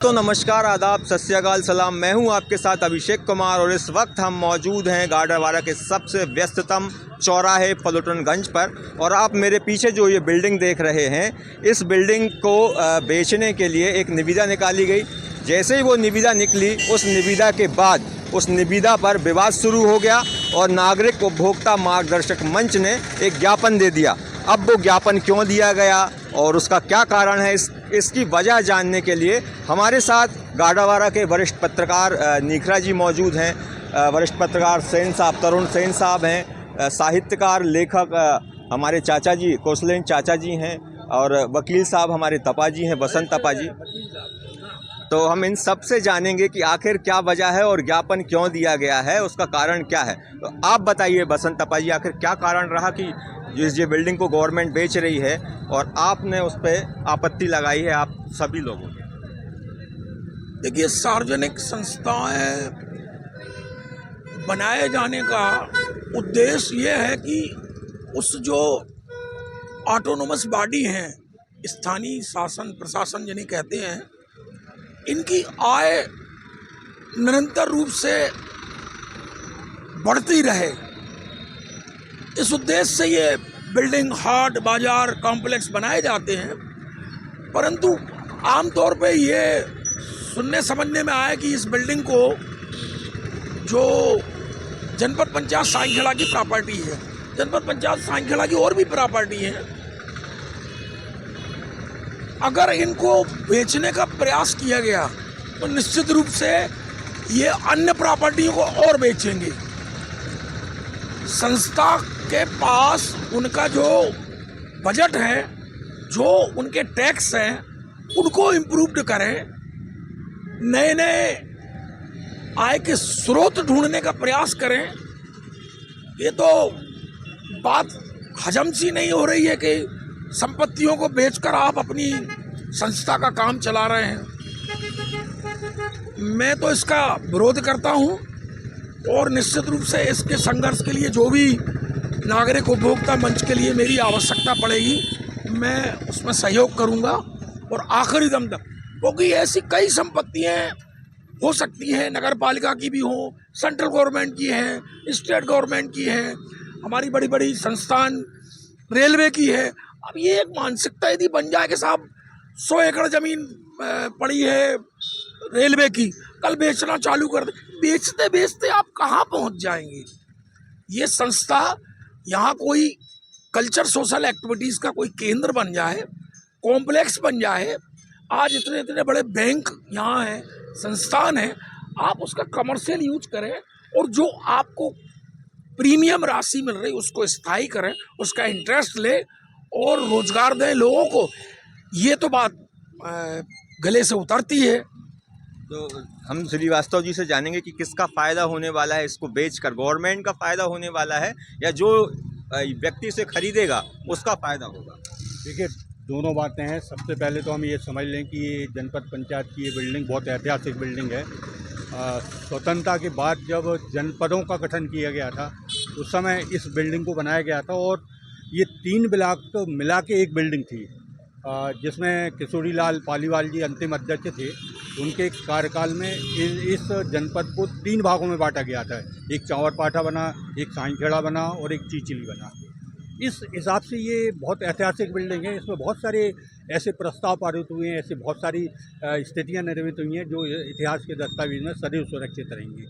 तो नमस्कार, आदाब, सत श्री अकाल, सलाम। मैं हूं आपके साथ अभिषेक कुमार और इस वक्त हम मौजूद हैं गाडरवारा के सबसे व्यस्ततम चौराहे पलटनगंज पर। और आप मेरे पीछे जो ये बिल्डिंग देख रहे हैं, इस बिल्डिंग को बेचने के लिए एक निविदा निकाली गई। जैसे ही वो निविदा निकली, उस निविदा के बाद उस निविदा पर विवाद शुरू हो गया और नागरिक उपभोक्ता मार्गदर्शक मंच ने एक ज्ञापन दे दिया। अब वो ज्ञापन क्यों दिया गया और उसका क्या कारण है, इसकी वजह जानने के लिए हमारे साथ गाडरवारा के वरिष्ठ पत्रकार निखरा जी मौजूद हैं। वरिष्ठ पत्रकार सेन साहब, तरुण सेन साहब हैं। साहित्यकार लेखक हमारे चाचा जी, कौशलेन चाचा जी हैं। और वकील साहब हमारे तपा जी हैं, बसंत तपा जी। तो हम इन सब से जानेंगे कि आखिर क्या वजह है और ज्ञापन क्यों दिया गया है, उसका कारण क्या है। तो आप बताइए बसंत तपा जी, आखिर क्या कारण रहा कि ये बिल्डिंग को गवर्नमेंट बेच रही है और आपने उस पर आपत्ति लगाई है, आप सभी लोगों ने? देखिए, सार्वजनिक संस्थाएं बनाए जाने का उद्देश्य ये है कि उस जो ऑटोनोमस बॉडी हैं, स्थानीय शासन प्रशासन जिन्हें कहते हैं, इनकी आय निरंतर रूप से बढ़ती रहे। इस उद्देश्य से ये बिल्डिंग, हाट, बाजार, कॉम्प्लेक्स बनाए जाते हैं। परंतु आमतौर पे ये सुनने समझने में आया कि इस बिल्डिंग को जो जनपद पंचायत साईंखेड़ा की प्रॉपर्टी है, जनपद पंचायत साईंखेड़ा की और भी प्रॉपर्टी है, अगर इनको बेचने का प्रयास किया गया तो निश्चित रूप से ये अन्य प्रॉपर्टियों को और बेचेंगे। संस्था के पास उनका जो बजट है, जो उनके टैक्स हैं, उनको इम्प्रूव्ड करें, नए नए आय के स्रोत ढूंढने का प्रयास करें। ये तो बात हजम सी नहीं हो रही है कि संपत्तियों को बेचकर आप अपनी संस्था का काम चला रहे हैं। मैं तो इसका विरोध करता हूं और निश्चित रूप से इसके संघर्ष के लिए जो भी नागरिक उपभोक्ता मंच के लिए मेरी आवश्यकता पड़ेगी, मैं उसमें सहयोग करूंगा और आखिरी दम तक। क्योंकि ऐसी कई संपत्तियां हो सकती हैं, नगर पालिका की भी हो, सेंट्रल गवर्नमेंट की है, स्टेट गवर्नमेंट की है, हमारी बड़ी बड़ी संस्थान रेलवे की है। अब ये एक मानसिकता यदि बन जाए कि साहब 100 एकड़ ज़मीन पड़ी है रेलवे की, कल बेचना चालू कर दे, बेचते बेचते आप कहाँ पहुँच जाएंगे। ये संस्था यहाँ कोई कल्चर सोशल एक्टिविटीज़ का कोई केंद्र बन जाए, कॉम्प्लेक्स बन जाए। आज इतने इतने बड़े बैंक यहाँ हैं, संस्थान हैं, आप उसका कमर्शियल यूज करें और जो आपको प्रीमियम राशि मिल रही उसको स्थायी करें, उसका इंटरेस्ट ले और रोजगार दें लोगों को। ये तो बात गले से उतरती है। तो हम श्रीवास्तव जी से जानेंगे कि किसका फ़ायदा होने वाला है इसको बेचकर। गवर्नमेंट का फ़ायदा होने वाला है या जो व्यक्ति से खरीदेगा उसका फ़ायदा होगा? देखिए, दोनों बातें हैं। सबसे पहले तो हम ये समझ लें कि ये जनपद पंचायत की ये बिल्डिंग बहुत ऐतिहासिक बिल्डिंग है। स्वतंत्रता के बाद जब जनपदों का गठन किया गया था, उस समय इस बिल्डिंग को बनाया गया था और ये 3 ब्लॉक तो मिला के एक बिल्डिंग थी, जिसमें किशोरीलाल पालीवाल जी अंतिम अध्यक्ष थे। उनके कार्यकाल में इस जनपद को 3 भागों में बांटा गया था। एक चावरपाठा बना, एक साईंखेड़ा बना और एक चीचली बना। इस हिसाब से ये बहुत ऐतिहासिक बिल्डिंग है। इसमें बहुत सारे ऐसे प्रस्ताव पारित हुए हैं, ऐसे बहुत सारी स्थितियाँ निर्मित हुई हैं जो इतिहास के दस्तावेज में सदैव सुरक्षित रहेंगी।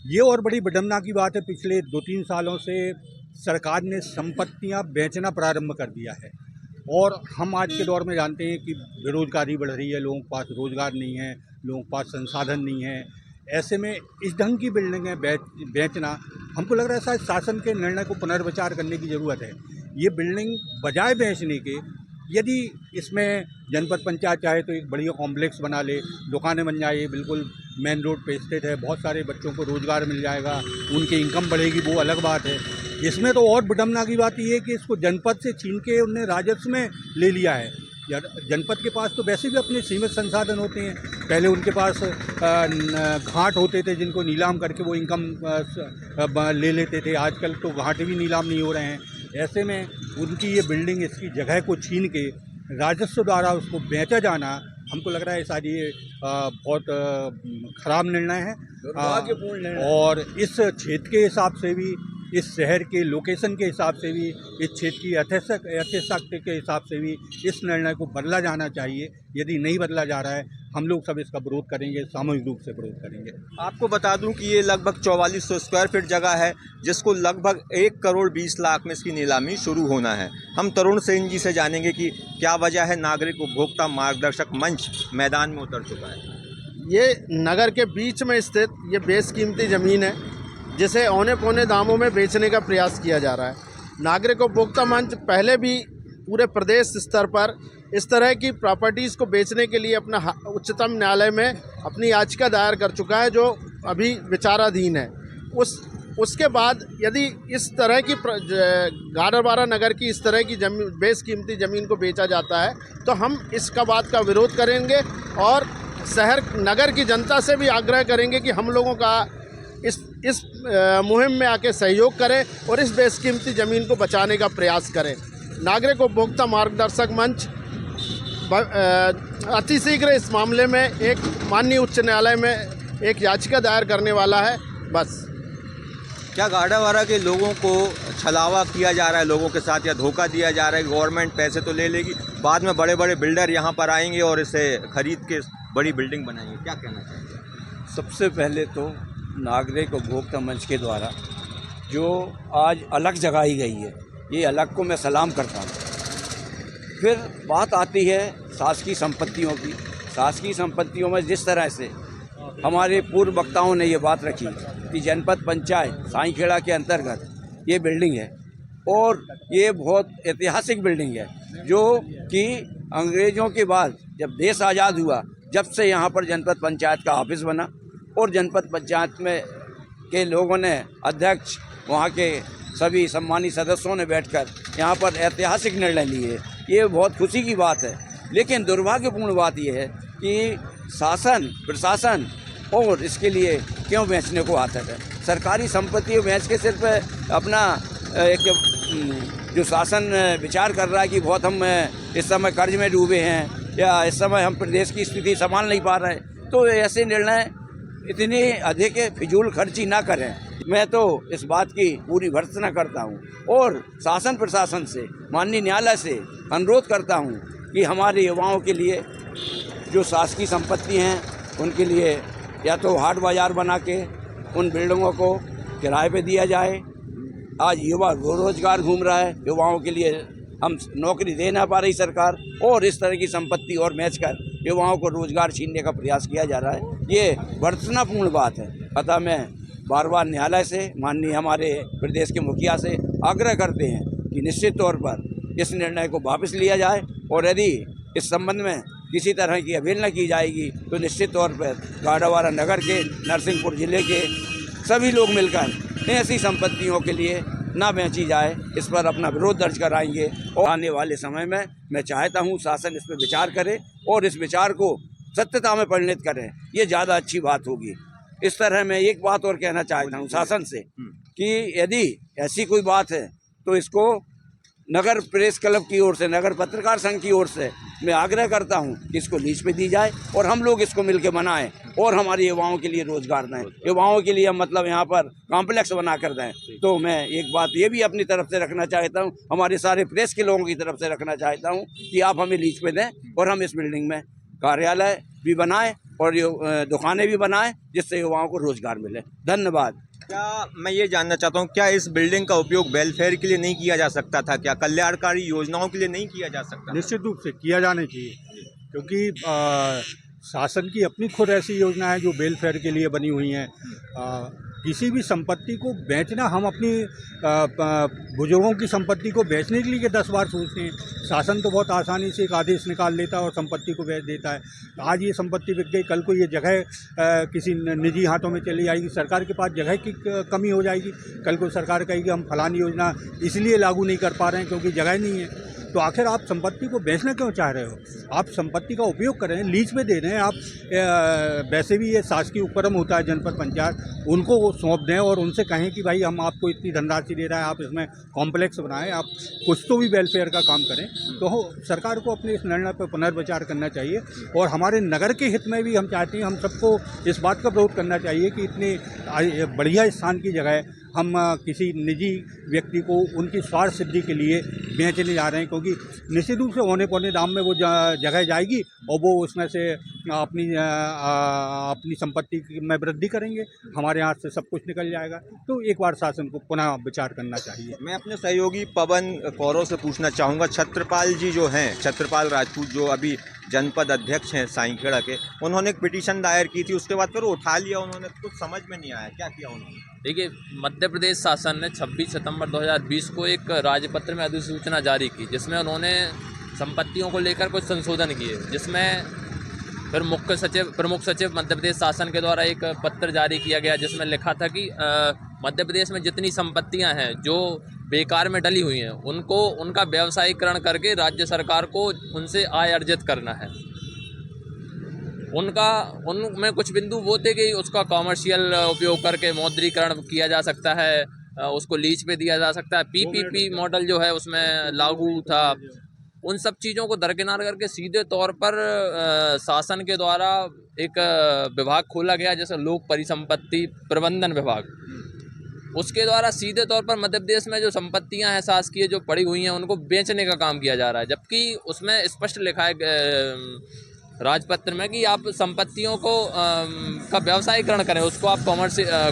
ये और बड़ी विडम्बना की बात है, पिछले 2-3 सालों से सरकार ने संपत्तियां बेचना प्रारंभ कर दिया है। और हम आज के दौर में जानते हैं कि बेरोजगारी बढ़ रही है, लोगों के पास रोज़गार नहीं है, लोगों के पास संसाधन नहीं है। ऐसे में इस ढंग की बिल्डिंगें बेचना, हमको लग रहा है शायद शासन के निर्णय को पुनर्विचार करने की ज़रूरत है। ये बिल्डिंग बजाय बेचने के, यदि इसमें जनपद पंचायत चाहे तो एक बढ़िया कॉम्प्लेक्स बना ले, दुकानें बन जाए, बिल्कुल मेन रोड पे स्थित है, बहुत सारे बच्चों को रोज़गार मिल जाएगा, उनकी इनकम बढ़ेगी, वो अलग बात है। इसमें तो और विडम्बना की बात ये है कि इसको जनपद से छीन के उन्हें राजस्व में ले लिया है। जनपद के पास तो वैसे भी अपने सीमित संसाधन होते हैं। पहले उनके पास घाट होते थे जिनको नीलाम करके वो इनकम ले लेते थे। आजकल तो घाट भी नीलाम नहीं हो रहे हैं। ऐसे में उनकी ये बिल्डिंग, इसकी जगह को छीन के राजस्व द्वारा उसको बेचा जाना हमको लग रहा है शायद ये बहुत खराब निर्णय है, दुर्भाग्यपूर्ण निर्णय। और इस क्षेत्र के हिसाब से भी, इस शहर के लोकेशन के हिसाब से भी, इस क्षेत्र की यथाशक्ति के हिसाब से भी इस निर्णय को बदला जाना चाहिए। यदि नहीं बदला जा रहा है, हम लोग सब इसका विरोध करेंगे, सामूहिक रूप से विरोध करेंगे। आपको बता दूं कि ये लगभग 4400 स्क्वायर फीट जगह है, जिसको लगभग 1 करोड़ 20 लाख में इसकी नीलामी शुरू होना है। हम तरुण सेन जी से जानेंगे कि क्या वजह है नागरिक उपभोक्ता मार्गदर्शक मंच मैदान में उतर चुका है। ये नगर के बीच में स्थित ये बेशकीमती ज़मीन है, जिसे औने पौने दामों में बेचने का प्रयास किया जा रहा है। नागरिक उपभोक्ता मंच पहले भी पूरे प्रदेश स्तर पर इस तरह की प्रॉपर्टीज़ को बेचने के लिए अपना उच्चतम न्यायालय में अपनी याचिका दायर कर चुका है, जो अभी विचाराधीन है। उसके बाद यदि इस तरह की गाडरवारा नगर की इस तरह की बेशकीमती ज़मीन को बेचा जाता है, तो हम इसका बात का विरोध करेंगे और शहर नगर की जनता से भी आग्रह करेंगे कि हम लोगों का इस मुहिम में आके सहयोग करें और इस बेशकीमती ज़मीन को बचाने का प्रयास करें। नागरिक उपभोक्ता मार्गदर्शक मंच अति शीघ्र इस मामले में एक माननीय उच्च न्यायालय में एक याचिका दायर करने वाला है। बस। क्या गाडावारा के लोगों को छलावा किया जा रहा है लोगों के साथ, या धोखा दिया जा रहा है? गवर्नमेंट पैसे तो ले लेगी, बाद में बड़े बड़े बिल्डर यहाँ पर आएंगे और इसे खरीद के बड़ी बिल्डिंग बनाएंगे। क्या कहना चाहिए? सबसे पहले तो नागरिक उपभोक्ता मंच के द्वारा जो आज अलग जगाई गई है, ये अलग को मैं सलाम करता हूँ। फिर बात आती है शासकीय संपत्तियों की। शासकीय संपत्तियों में जिस तरह से हमारे पूर्व वक्ताओं ने ये बात रखी कि जनपद पंचायत साईखेड़ा के अंतर्गत ये बिल्डिंग है, और ये बहुत ऐतिहासिक बिल्डिंग है, जो कि अंग्रेज़ों के बाद जब देश आज़ाद हुआ, जब से यहाँ पर जनपद पंचायत का ऑफिस बना, और जनपद पंचायत में के लोगों ने, अध्यक्ष, वहाँ के सभी सम्मानित सदस्यों ने बैठकर यहाँ पर ऐतिहासिक निर्णय लिए। ये बहुत खुशी की बात है। लेकिन दुर्भाग्यपूर्ण बात यह है कि शासन, प्रशासन और इसके लिए क्यों बेचने को आता है? सरकारी संपत्ति बेच के सिर्फ अपना एक जो शासन विचार कर रहा है कि बहुत हम इस समय कर्ज में डूबे हैं, या इस समय हम प्रदेश की स्थिति संभाल नहीं पा रहे, तो ऐसे निर्णय इतनी अधिक फिजूल खर्ची ना करें। मैं तो इस बात की पूरी भर्त्सना करता हूँ और शासन प्रशासन से, माननीय न्यायालय से अनुरोध करता हूँ कि हमारे युवाओं के लिए जो शासकीय संपत्ति हैं, उनके लिए या तो हाट बाज़ार बना के उन बिल्डिंगों को किराए पे दिया जाए। आज युवा रोजगार घूम रहा है, युवाओं के लिए हम नौकरी दे ना पा रही सरकार, और इस तरह की संपत्ति और बेच कर युवाओं को रोजगार छीनने का प्रयास किया जा रहा है। ये भर्त्सनापूर्ण बात है। अतः मैं बार बार न्यायालय से, माननीय हमारे प्रदेश के मुखिया से आग्रह करते हैं कि निश्चित तौर पर इस निर्णय को वापस लिया जाए, और यदि इस संबंध में किसी तरह की अवहेलना की जाएगी तो निश्चित तौर पर गाडावारा नगर के, नरसिंहपुर जिले के सभी लोग मिलकर ऐसी संपत्तियों के लिए ना बेची जाए, इस पर अपना विरोध दर्ज कराएंगे। और आने वाले समय में मैं चाहता हूँ शासन इस पर विचार करे और इस विचार को सत्यता में परिणत करें। ये ज़्यादा अच्छी बात होगी। इस तरह मैं एक बात और कहना चाहता हूँ शासन से कि यदि ऐसी कोई बात है तो इसको नगर प्रेस क्लब की ओर से, नगर पत्रकार संघ की ओर से मैं आग्रह करता हूं कि इसको लीज पे दी जाए और हम लोग इसको मिलके बनाएं और हमारे युवाओं के लिए रोजगार दें। युवाओं के लिए मतलब यहाँ पर कॉम्प्लेक्स बना कर दें। तो मैं एक बात ये भी अपनी तरफ से रखना चाहता हूँ, हमारे सारे प्रेस के लोगों की तरफ से रखना चाहता हूँ कि आप हमें लीज पे दें और हम इस बिल्डिंग में कार्यालय भी बनाएं और दुकानें भी बनाएं, जिससे युवाओं को रोजगार मिले। धन्यवाद। क्या मैं ये जानना चाहता हूँ, क्या इस बिल्डिंग का उपयोग वेलफेयर के लिए नहीं किया जा सकता था? क्या कल्याणकारी योजनाओं के लिए नहीं किया जा सकता? निश्चित रूप से किया जाना चाहिए, क्योंकि शासन की अपनी खुद ऐसी योजना है जो वेलफेयर के लिए बनी हुई हैं। किसी भी संपत्ति को बेचना, हम अपनी बुजुर्गों की संपत्ति को बेचने के लिए 10 बार सोचते हैं। शासन तो बहुत आसानी से एक आदेश निकाल लेता है और संपत्ति को बेच देता है। आज ये संपत्ति बिक गई, कल को ये जगह किसी निजी हाथों में चली जाएगी, सरकार के पास जगह की कमी हो जाएगी। कल को सरकार कहेगी हम फलानी योजना इसलिए लागू नहीं कर पा रहे हैं क्योंकि जगह नहीं है। तो आखिर आप संपत्ति को बेचना क्यों चाह रहे हो? आप संपत्ति का उपयोग कर रहे हैं, लीज पे दे रहे हैं आप। वैसे भी ये शासकीय उपक्रम होता है जनपद पंचायत, उनको वो सौंप दें और उनसे कहें कि भाई हम आपको इतनी धनराशि दे रहे हैं, आप इसमें कॉम्प्लेक्स बनाएं, आप कुछ तो भी वेलफेयर का काम करें। तो सरकार को अपने इस निर्णय पर पुनर्विचार करना चाहिए और हमारे नगर के हित में भी हम चाहते हैं, हम सबको इस बात का विरोध करना चाहिए कि इतनी बढ़िया स्थान की जगह हम किसी निजी व्यक्ति को उनकी स्वार्थ सिद्धि के लिए बेचने जा रहे हैं, क्योंकि निश्चित रूप से औने पौने दाम में वो जगह जाएगी और वो उसमें से अपनी संपत्ति में वृद्धि करेंगे, हमारे हाथ से सब कुछ निकल जाएगा। तो एक बार शासन को पुनः विचार करना चाहिए। मैं अपने सहयोगी पवन कौरव से पूछना चाहूँगा, छत्रपाल जी जो हैं, छत्रपाल राजपूत जो अभी जनपद अध्यक्ष हैं साईखेड़ा के, उन्होंने एक पिटीशन दायर की थी, उसके बाद फिर उठा लिया उन्होंने, कुछ समझ में नहीं आया क्या किया उन्होंने? देखिए, मध्य प्रदेश शासन ने 26 सितंबर 2020 को एक राजपत्र में अधिसूचना जारी की, जिसमें उन्होंने संपत्तियों को लेकर कुछ संशोधन किए, जिसमें फिर प्रमुख सचिव मध्य प्रदेश शासन के द्वारा एक पत्र जारी किया गया, जिसमें लिखा था कि मध्य प्रदेश में जितनी संपत्तियां हैं जो बेकार में डली हुई हैं, उनका व्यवसायीकरण करके राज्य सरकार को उनसे आय अर्जित करना है। उनमें कुछ बिंदु वो थे कि उसका कॉमर्शियल उपयोग करके मौद्रीकरण किया जा सकता है, उसको लीज पे दिया जा सकता है, पीपीपी मॉडल जो है उसमें लागू था। उन सब चीज़ों को दरकिनार करके सीधे तौर पर शासन के द्वारा एक विभाग खोला गया, जैसे लोक परिसंपत्ति प्रबंधन विभाग। उसके द्वारा सीधे तौर पर मध्य प्रदेश में जो संपत्तियां हैं शासकीय जो पड़ी हुई हैं, उनको बेचने का काम किया जा रहा है, जबकि उसमें स्पष्ट लिखा है राजपत्र में कि आप संपत्तियों को का व्यवसायीकरण करें, उसको आप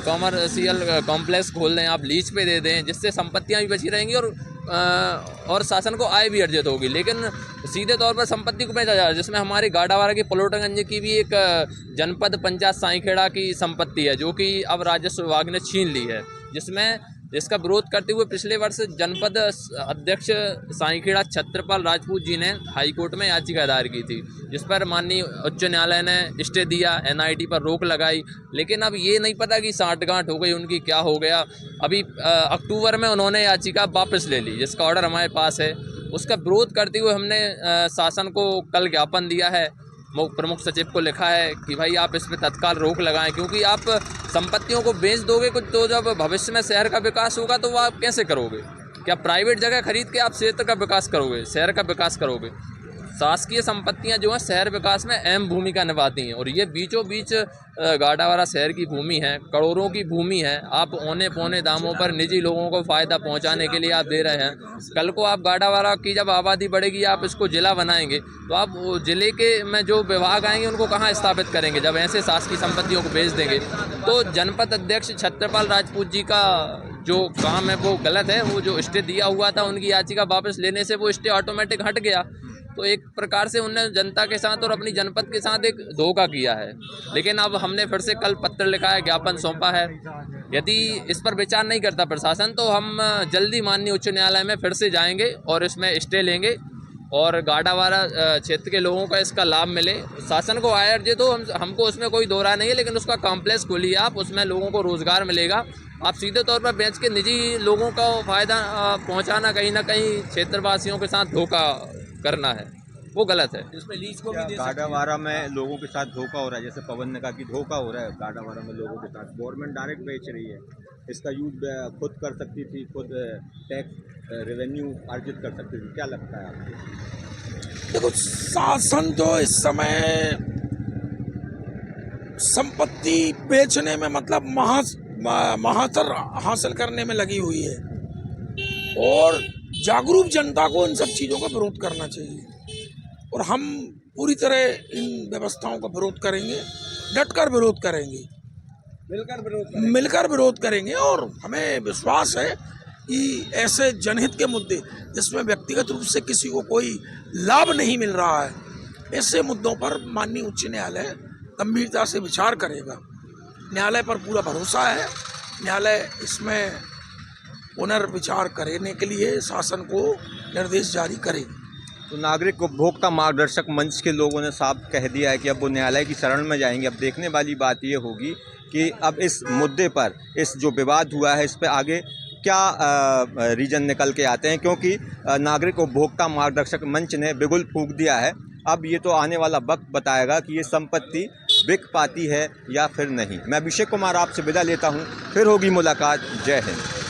कॉमर्शियल कॉम्प्लेक्स खोल दें, आप लीज पे दे दें, जिससे संपत्तियां भी बची रहेंगी और शासन को आय भी अर्जित होगी। लेकिन सीधे तौर पर संपत्ति को बेचा जा रहा है, जिसमें हमारी गाड़ावाड़ा की पलोटनगंज की भी एक जनपद पंचायत साईखेड़ा की संपत्ति है, जो कि अब राजस्व विभाग ने छीन ली है, जिसका विरोध करते हुए पिछले वर्ष जनपद अध्यक्ष साईखेड़ा छत्रपाल राजपूत जी ने हाईकोर्ट में याचिका दायर की थी, जिस पर माननीय उच्च न्यायालय ने स्टे दिया, एनआईटी पर रोक लगाई। लेकिन अब ये नहीं पता कि साठगांठ हो गई उनकी, क्या हो गया। अभी अक्टूबर में उन्होंने याचिका वापस ले ली, जिसका ऑर्डर हमारे पास है। उसका विरोध करते हुए हमने शासन को कल ज्ञापन दिया है, प्रमुख सचिव को लिखा है कि भाई आप इस पर तत्काल रोक लगाएं, क्योंकि आप संपत्तियों को बेच दोगे कुछ, तो जब भविष्य में शहर का विकास होगा तो वो आप कैसे करोगे? क्या प्राइवेट जगह खरीद के आप क्षेत्र का विकास करोगे, शहर का विकास करोगे? शासकीय संपत्तियां जो हैं शहर विकास में अहम भूमिका निभाती हैं, और ये बीचों बीच गाड़ावाड़ा शहर की भूमि है, करोड़ों की भूमि है। आप औने पौने दामों पर निजी लोगों को फ़ायदा पहुंचाने के लिए आप दे रहे हैं। कल को आप गाड़ावाड़ा की जब आबादी बढ़ेगी, आप इसको ज़िला बनाएंगे, तो आप ज़िले के में जो विभाग आएंगे उनको कहाँ स्थापित करेंगे जब ऐसे शासकीय संपत्तियों को बेच देंगे? तो जनपद अध्यक्ष छत्रपाल राजपूत जी का जो काम है वो गलत है। वो जो स्टे दिया हुआ था, उनकी याचिका वापस लेने से वो स्टे ऑटोमेटिक हट गया। तो एक प्रकार से उन्होंने जनता के साथ और अपनी जनपद के साथ एक धोखा किया है। लेकिन अब हमने फिर से कल पत्र लिखा है, ज्ञापन सौंपा है। यदि इस पर विचार नहीं करता प्रशासन, तो हम जल्दी माननीय उच्च न्यायालय में फिर से जाएंगे और इसमें स्टे लेंगे और गाड़ावाड़ा क्षेत्र के लोगों का इसका लाभ मिले। शासन को आय अर्जित हो, हमको उसमें कोई दो राय नहीं है, लेकिन उसका कॉम्प्लेक्स खोलिए आप, उसमें लोगों को रोज़गार मिलेगा। आप सीधे तौर पर बेच के निजी लोगों का फ़ायदा पहुंचाना, कहीं ना कहीं क्षेत्रवासियों के साथ धोखा करना है, वो गलत है। इसमें लीज को भी गाड़ावाड़ा में लोगों के साथ धोखा हो रहा है, जैसे पवन ने कहा कि धोखा हो रहा है गाड़ावाड़ा में लोगों के साथ। गवर्नमेंट डायरेक्ट बेच रही है, इसका यूज खुद कर सकती थी, खुद टैक्स रेवेन्यू अर्जित कर सकती थी। क्या लगता है आपको? देखो, शासन तो इस समय संपत्ति बेचने में मतलब महातर हासिल करने में लगी हुई है, और जागरूक जनता को इन सब चीज़ों का विरोध करना चाहिए। और हम पूरी तरह इन व्यवस्थाओं का विरोध करेंगे, डटकर विरोध करेंगे, मिलकर विरोध करेंगे। और हमें विश्वास है कि ऐसे जनहित के मुद्दे, जिसमें व्यक्तिगत रूप से किसी को कोई लाभ नहीं मिल रहा है, ऐसे मुद्दों पर माननीय उच्च न्यायालय गंभीरता से विचार करेगा। न्यायालय पर पूरा भरोसा है, न्यायालय इसमें पुनर्विचार करने के लिए शासन को निर्देश जारी करेगी। तो नागरिक उपभोक्ता मार्गदर्शक मंच के लोगों ने साफ कह दिया है कि अब वो न्यायालय की शरण में जाएंगे। अब देखने वाली बात ये होगी कि अब इस मुद्दे पर, इस जो विवाद हुआ है, इस पर आगे क्या रीजन निकल के आते हैं, क्योंकि नागरिक उपभोक्ता मार्गदर्शक मंच ने बिगुल फूंक दिया है। अब ये तो आने वाला वक्त बताएगा कि ये संपत्ति बिक पाती है या फिर नहीं। मैं अभिषेक कुमार आपसे विदा लेता हूँ, फिर होगी मुलाकात। जय हिंद।